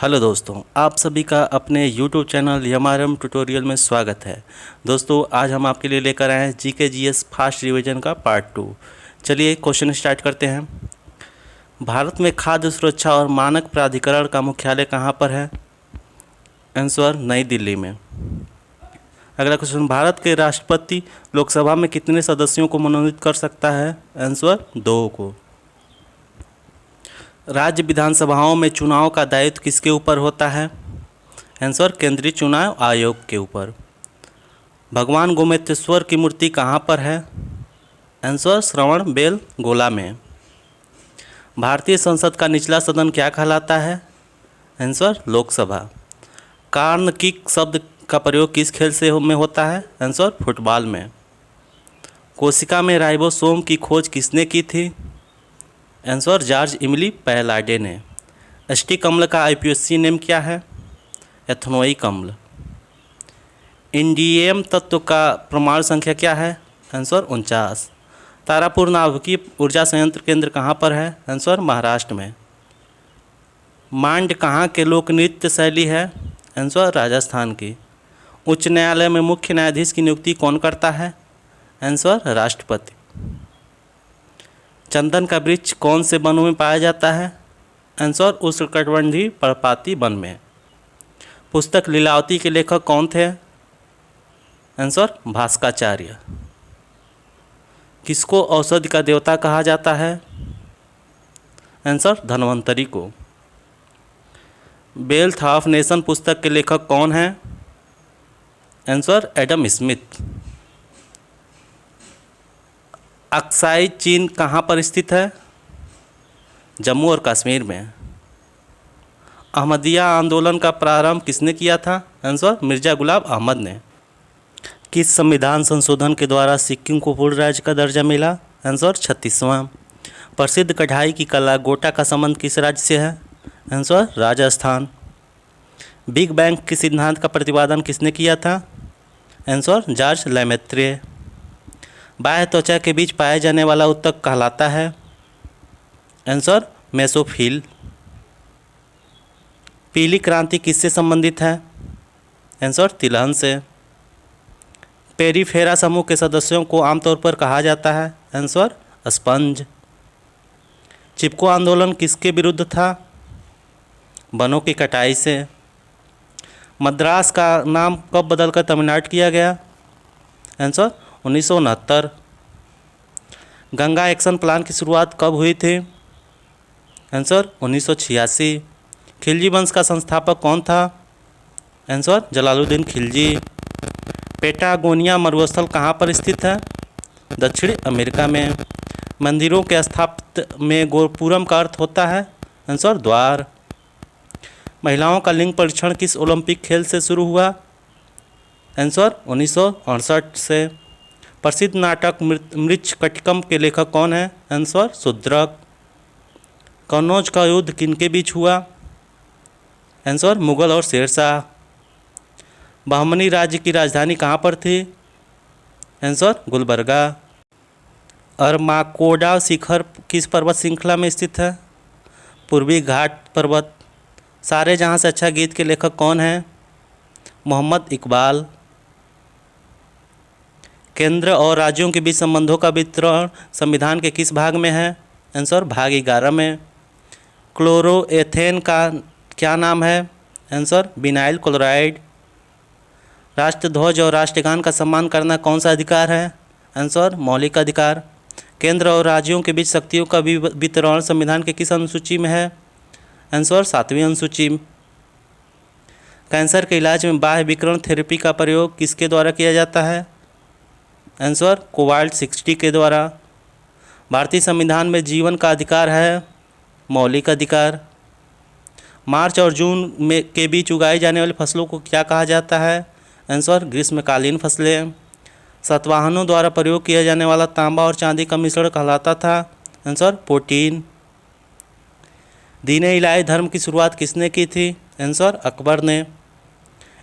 Hello दोस्तों, आप सभी का अपने YouTube चैनल यमारम ट्यूटोरियल में स्वागत है। दोस्तों, आज हम आपके लिए लेकर आए हैं जीके जीएस फास्ट रिवीजन का पार्ट 2। चलिए क्वेश्चन स्टार्ट करते हैं। भारत में खाद्य सुरक्षा और मानक प्राधिकरण का मुख्यालय कहाँ पर है? आंसर नई दिल्ली में। अगला क्वेश्चन, भारत के राष्ट्रपति लोकसभा में कितने सदस्यों को मनोनीत कर सकता है? आंसर 2 को। राज्य विधानसभाओं में चुनाव का दायित्व किसके ऊपर होता है? आंसर केंद्रीय चुनाव आयोग के ऊपर। भगवान गोमतेश्वर की मूर्ति कहाँ पर है? आंसर श्रवण बेलगोला में। भारतीय संसद का निचला सदन क्या कहलाता है? आंसर लोकसभा। कार्न किक शब्द का प्रयोग किस खेल से में होता है? आंसर फुटबॉल में। कोशिका में राइबोसोम की खोज किसने की थी? आंसर जॉर्ज इमली पैलाडे ने। अष्टक अम्ल का आईपीएसी नेम क्या है? एथनोइक अम्ल। इंडियम तत्व का परमाणु संख्या क्या है? आंसर 49। तारापुर नाभिकीय ऊर्जा संयंत्र केंद्र कहाँ पर है? आंसर महाराष्ट्र में। मांड कहाँ के लोक नृत्य शैली है? आंसर राजस्थान की। उच्च न्यायालय में मुख्य न्यायाधीश की नियुक्ति कौन करता है? आंसर राष्ट्रपति। चंदन का वृक्ष कौन से वनों में पाया जाता है? आंसर उष्णकटिबंधीय पर्णपाती वन में। पुस्तक लीलावती के लेखक कौन थे? आंसर भास्कराचार्य। किसको औषधि का देवता कहा जाता है? आंसर धन्वंतरि को। वेल्थ ऑफ नेशन पुस्तक के लेखक कौन हैं? Answer Adam Smith. अक्साई चीन कहाँ पर स्थित है? जम्मू और कश्मीर में। अहमदिया आंदोलन का प्रारंभ किसने किया था? आंसर मिर्जा गुलाम अहमद ने। किस संविधान संशोधन के द्वारा सिक्किम को पूर्ण राज्य का दर्जा मिला? आंसर 36वां। प्रसिद्ध कढ़ाई की कला गोटा का संबंध किस राज्य से है? आंसर राजस्थान। बिग बैंग के सिद्धांत का प्रतिपादन किसने किया था? Answer George Lemaître. बाह्य त्वचा के बीच पाया जाने वाला ऊतक कहलाता है? Answer mesophyll. पीली क्रांति किससे संबंधित है? आंसर तिलहन से। पेरीफेरा समूह के सदस्यों को आमतौर पर कहा जाता है? Answer sponge. चिपको आंदोलन किसके विरुद्ध था? वनों की कटाई से। मद्रास का नाम कब बदलकर तमिलनाडु किया गया? आंसर 1969। गंगा एक्शन प्लान की शुरुआत कब हुई थी? आंसर 1986। खिलजी वंश का संस्थापक कौन था? आंसर जलालुद्दीन खिलजी। पेटागोनिया मरुस्थल कहाँ पर स्थित है? दक्षिण अमेरिका में। मंदिरों के स्थापत्य में गोपुरम का अर्थ होता है? आंसर द्वार। महिलाओं का लिंग परीक्षण किस ओलंपिक खेल से शुरू हुआ? आंसर 1968 से। प्रसिद्ध नाटक मृच्छकटिकम के लेखक कौन है? आंसर शूद्रक। कन्नौज का युद्ध किनके बीच हुआ? आंसर मुगल और शेरशाह। बहमनी राज्य की राजधानी कहाँ पर थी? आंसर गुलबर्गा। अरमाकोडा शिखर किस पर्वत श्रृंखला में स्थित है? पूर्वी घाट पर्वत। सारे जहाँ से अच्छा गीत के लेखक कौन हैं? मोहम्मद इकबाल। केंद्र और राज्यों के बीच संबंधों का वितरण संविधान के किस भाग में है? आंसर भाग 11 में। क्लोरोएथेन का क्या नाम है? Answer vinyl chloride. राष्ट्रध्वज और राष्ट्रगान का सम्मान करना कौन सा अधिकार है? आंसर मौलिक अधिकार। केंद्र और राज्यों के बीच शक्तियों का वितरण संविधान के किस अनुसूची में है? आंसर 7वीं अनुसूची। कैंसर के इलाज में बाह्य विकिरण थेरेपी का प्रयोग किसके द्वारा किया जाता है? आंसर कोबाल्ट 60 के द्वारा। भारतीय संविधान में जीवन का अधिकार है? मौलिक अधिकार। मार्च और जून में के बीच उगाई जाने वाली फसलों को क्या कहा जाता है? आंसर ग्रीष्मकालीन फसलें। सतवाहनों द्वारा प्रयोग किया जाने वाला तांबा और चांदी का मिश्रण कहलाता था? Answer protein. दीन इलाही धर्म की शुरुआत किसने की थी? आंसर अकबर ने।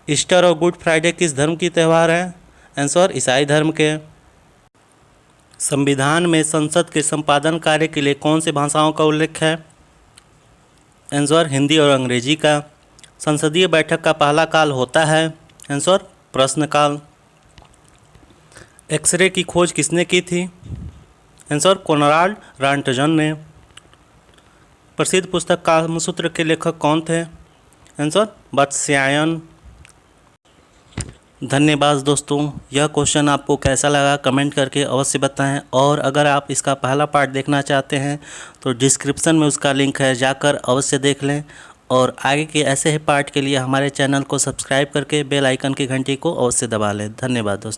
ईस्टर और गुड फ्राइडे किस धर्म की त्यौहार है? आंसर ईसाई धर्म के। संविधान में संसद के संपादन कार्य के लिए कौन सी भाषाओं का उल्लेख है? आंसर हिंदी और अंग्रेजी का। संसदीय बैठक का पहला काल होता है? आंसर प्रश्नकाल। एक्सरे की खोज किसने की थी? आंसर कोनराड रॉन्टजन ने। प्रसिद्ध पुस्तक कामसूत्र के लेखक कौन थे? आंसर वात्स्यायन। धन्यवाद दोस्तों, यह क्वेश्चन आपको कैसा लगा कमेंट करके अवश्य बताएं। और अगर आप इसका पहला पार्ट देखना चाहते हैं तो डिस्क्रिप्शन में उसका लिंक है, जाकर अवश्य देख लें। और आगे के ऐसे ही पार्ट के लिए हमारे चैनल को सब्सक्राइब करके बेल आइकन की घंटी को अवश्य दबा लें। धन्यवाद दोस्तों।